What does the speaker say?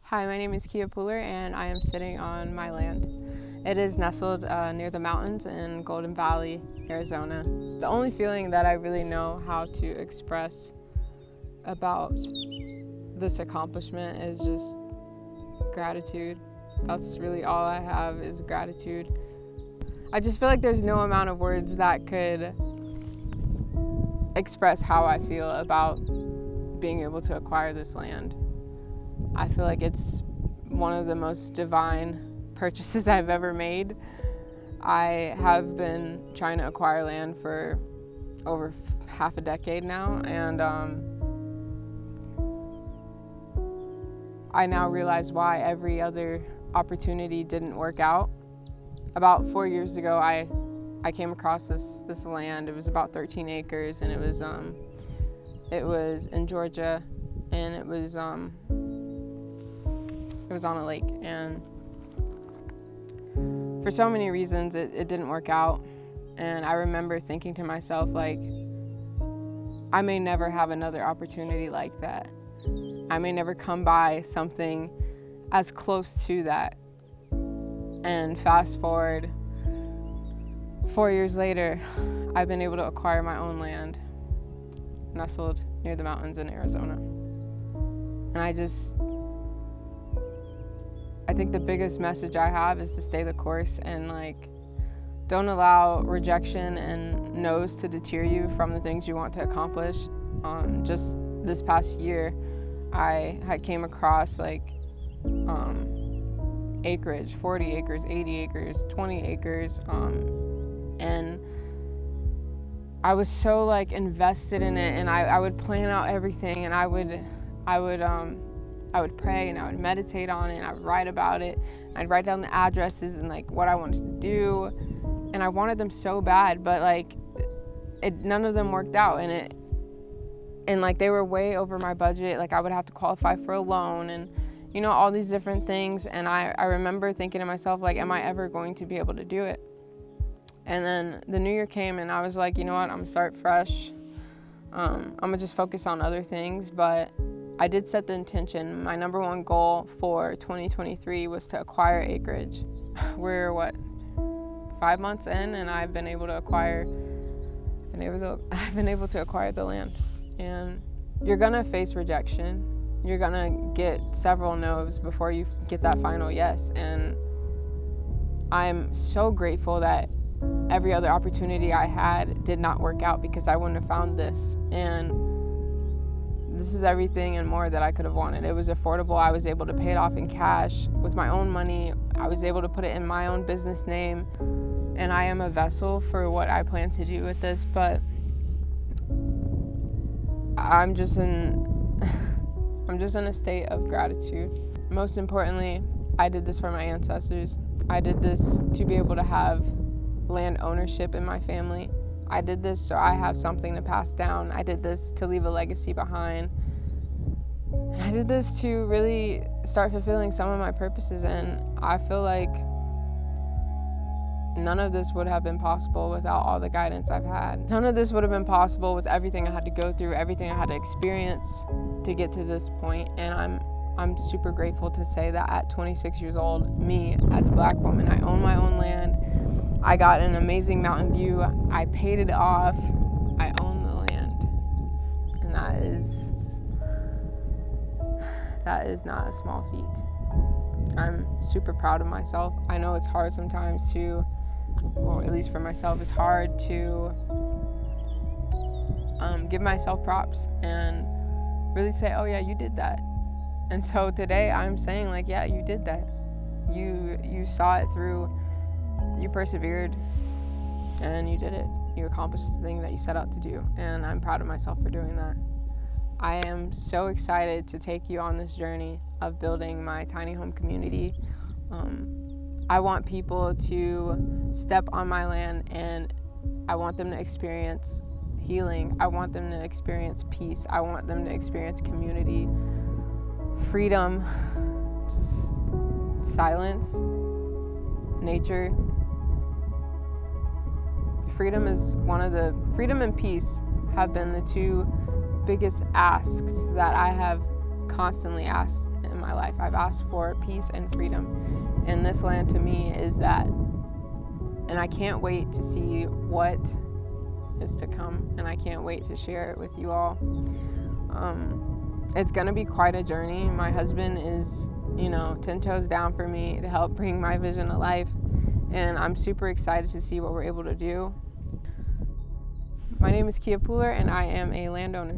Hi, my name is Kia Pooler and I am sitting on my land. It is nestled near the mountains in Golden Valley, Arizona. The only feeling that I really know how to express about this accomplishment is just gratitude. That's really all I have is gratitude. I just feel like there's no amount of words that could express how I feel about being able to acquire this land. I feel like it's one of the most divine purchases I've ever made. I have been trying to acquire land for over half a decade now, and I now realize why every other opportunity didn't work out. About 4 years ago, I came across this land. It was about 13 acres, and it was in Georgia, and it was on a lake. And for so many reasons, it didn't work out. And I remember thinking to myself, like, I may never have another opportunity like that. I may never come by something as close to that. And fast forward 4 years later, I've been able to acquire my own land nestled near the mountains in Arizona. And I think the biggest message I have is to stay the course and don't allow rejection and no's to deter you from the things you want to accomplish. Just this past year, I had came across acreage, 40 acres, 80 acres, 20 acres, and I was so invested in it, and I would plan out everything, and I would pray and I would meditate on it and I would write about it. I'd write down the addresses and what I wanted to do, and I wanted them so bad, but none of them worked out, and they were way over my budget. I would have to qualify for a loan and all these different things, and I remember thinking to myself, am I ever going to be able to do it? And then the new year came and I was like, you know what, I'm gonna start fresh. I'm gonna just focus on other things, but I did set the intention. My number one goal for 2023 was to acquire acreage. We're 5 months in, and I've been able to acquire the land. And you're gonna face rejection. You're gonna get several no's before you get that final yes. And I'm so grateful that every other opportunity I had did not work out, because I wouldn't have found this. And this is everything and more that I could have wanted. It was affordable. I was able to pay it off in cash with my own money. I was able to put it in my own business name. And I am a vessel for what I plan to do with this, but I'm just in a state of gratitude. Most importantly, I did this for my ancestors. I did this to be able to have land ownership in my family. I did this so I have something to pass down. I did this to leave a legacy behind. And I did this to really start fulfilling some of my purposes, and I feel like none of this would have been possible without all the guidance I've had. None of this would have been possible with everything I had to go through, everything I had to experience to get to this point. And I'm super grateful to say that at 26 years old, me as a Black woman, I own my own land. I got an amazing mountain view. I paid it off. I own the land. And that is not a small feat. I'm super proud of myself. I know it's hard sometimes at least for myself, it's hard to give myself props and really say, oh yeah, you did that. And so today I'm saying yeah, you did that. You saw it through. You persevered, and you did it. You accomplished the thing that you set out to do, and I'm proud of myself for doing that. I am so excited to take you on this journey of building my tiny home community. I want people to step on my land, and I want them to experience healing. I want them to experience peace. I want them to experience community, freedom, just silence, nature. Freedom and peace have been the two biggest asks that I have constantly asked in my life. I've asked for peace and freedom. And this land to me is that. And I can't wait to see what is to come. And I can't wait to share it with you all. It's going to be quite a journey. My husband is, 10 toes down for me to help bring my vision to life. And I'm super excited to see what we're able to do. My name is Kia Pooler, and I am a landowner.